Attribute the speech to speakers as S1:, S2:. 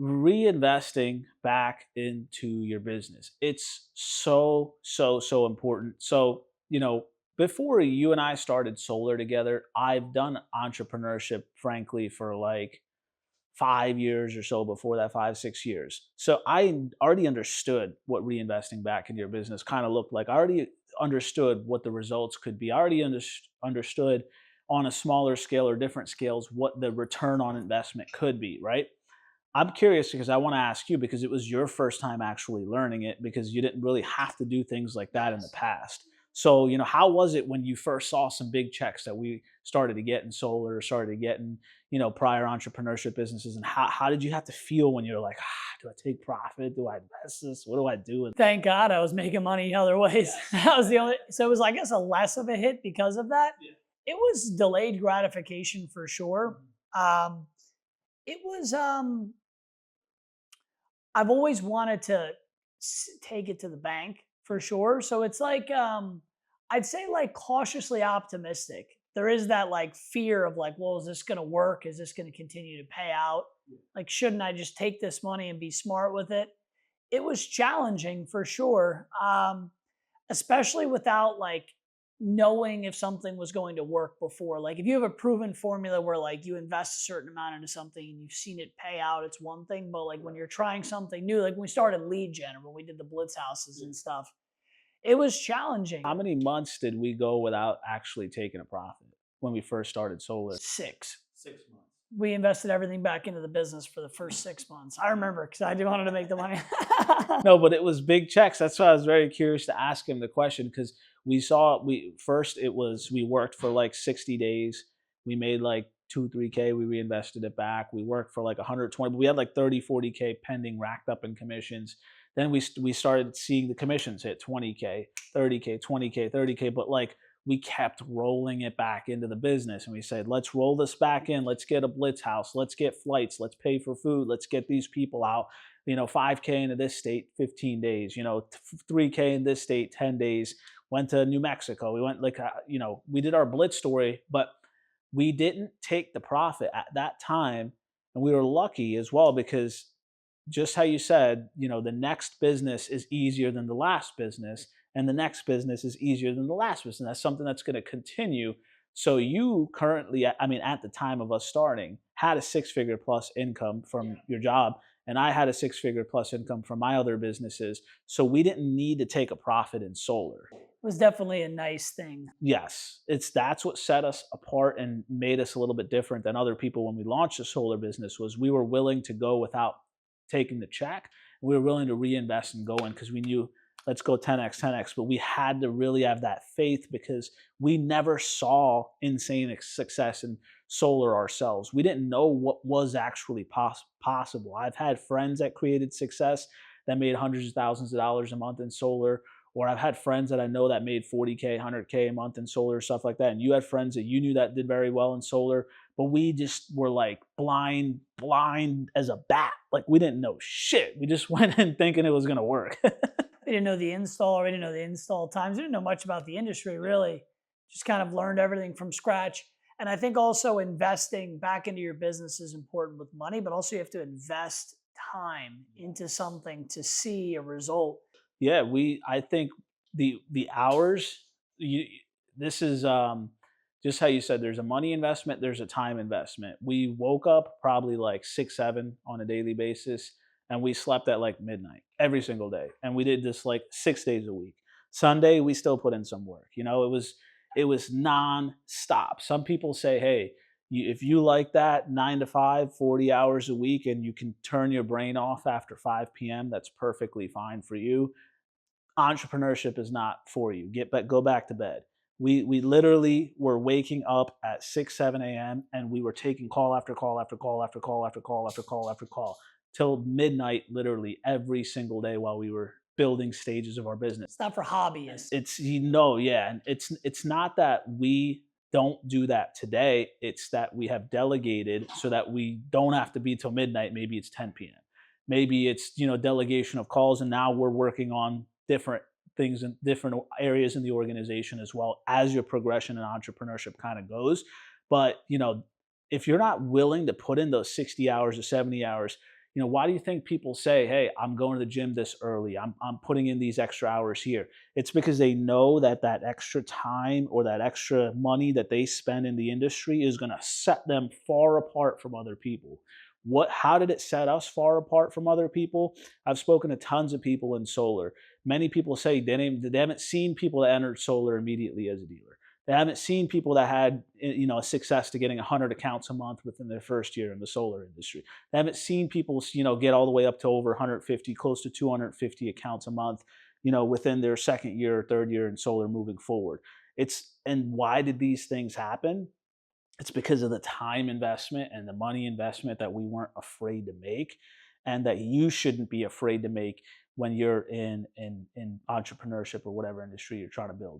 S1: reinvesting back into your business. It's so important. So, before you and I started solar together, I've done entrepreneurship, frankly, for like 5 years or so before that, 5, 6 years. So I already understood what reinvesting back into your business kind of looked like. I already understood what the results could be. I already understood on a smaller scale or different scales what the return on investment could be, right? I'm curious because I want to ask you because it was your first time actually learning it because you didn't really have to do things like that in the past. So, how was it when you first saw some big checks that we started to get in solar, started to get in, prior entrepreneurship businesses? And how did you have to feel when you're like, do I take profit? Do I invest this? What do I do with it?
S2: Thank God I was making money other ways. That was the only, so it was, I guess, a less of a hit because of that.
S1: Yeah.
S2: It was delayed gratification for sure. It was, I've always wanted to take it to the bank for sure. So it's like, I'd say like cautiously optimistic. There is that like fear of like, well, is this going to work? Is this going to continue to pay out? Like, shouldn't I just take this money and be smart with it? It was challenging for sure, especially without like knowing if something was going to work before. Like if you have a proven formula where like you invest a certain amount into something and you've seen it pay out, it's one thing. But like when you're trying something new, like when we started lead gen or when we did the blitz houses and stuff, it was challenging.
S1: How many months did we go without actually taking a profit when we first started solar?
S2: 6.
S1: 6 months.
S2: We invested everything back into the business for the first 6 months. I remember because I wanted to make the money.
S1: No, but it was big checks. That's why I was very curious to ask him the question because we worked for like 60 days. We made like 2, 3K. We reinvested it back. We worked for like 120, but we had like 30, 40K pending racked up in commissions. Then we started seeing the commissions hit 20K, 30K, 20K, 30K, but like we kept rolling it back into the business and we said, let's roll this back in. Let's get a blitz house. Let's get flights. Let's pay for food. Let's get these people out. 5K into this state, 15 days, 3K in this state, 10 days, went to New Mexico. We went we did our blitz story, but we didn't take the profit at that time. And we were lucky as well because just how you said, the next business is easier than the last business, and the next business is easier than the last business. That's something that's going to continue. So you currently, at the time of us starting, had a 6-figure plus income from your job, and I had a 6-figure plus income from my other businesses. So we didn't need to take a profit in solar.
S2: It was definitely a nice thing.
S1: Yes, that's what set us apart and made us a little bit different than other people when we launched the solar business was we were willing to go without taking the check. We were willing to reinvest and go in because we knew let's go 10x, 10x. But we had to really have that faith because we never saw insane success in solar ourselves. We didn't know what was actually possible. I've had friends that created success that made hundreds of thousands of dollars a month in solar, or I've had friends that I know that made 40K, 100K a month in solar, stuff like that. And you had friends that you knew that did very well in solar, but we just were like blind as a bat. Like we didn't know shit. We just went in thinking it was going to work.
S2: We didn't know the install. We didn't know the install times. We didn't know much about the industry, really. Just kind of learned everything from scratch. And I think also investing back into your business is important with money, but also you have to invest time into something to see a result.
S1: Yeah, I think the hours, this is just how you said there's a money investment, there's a time investment. We woke up probably like 6, 7 on a daily basis, and we slept at like midnight every single day. And we did this like 6 days a week. Sunday, we still put in some work. It was non-stop. Some people say, hey, if you like that 9 to 5, 40 hours a week, and you can turn your brain off after 5 p.m., that's perfectly fine for you. Entrepreneurship is not for you. Go back to bed. We literally were waking up at 6, 7 a.m. and we were taking call after call after call after call after call after call after call till midnight, literally every single day while we were building stages of our business.
S2: It's not for hobbyists.
S1: And it's not that we don't do that today. It's that we have delegated so that we don't have to be till midnight. Maybe it's 10 p.m. Maybe it's delegation of calls, and now we're working on different things in different areas in the organization as well as your progression in entrepreneurship kind of goes. But if you're not willing to put in those 60 hours or 70 hours, Why do you think people say, "Hey, I'm going to the gym this early. I'm putting in these extra hours here." It's because they know that that extra time or that extra money that they spend in the industry is going to set them far apart from other people. How did it set us far apart from other people? I've spoken to tons of people in solar. Many people say they haven't seen people that entered solar immediately as a dealer. They haven't seen people that had a success to getting 100 accounts a month within their first year in the solar industry. They haven't seen people get all the way up to over 150, close to 250 accounts a month, within their second year or third year in solar moving forward. And why did these things happen? It's because of the time investment and the money investment that we weren't afraid to make, and that you shouldn't be afraid to make when you're in entrepreneurship or whatever industry you're trying to build.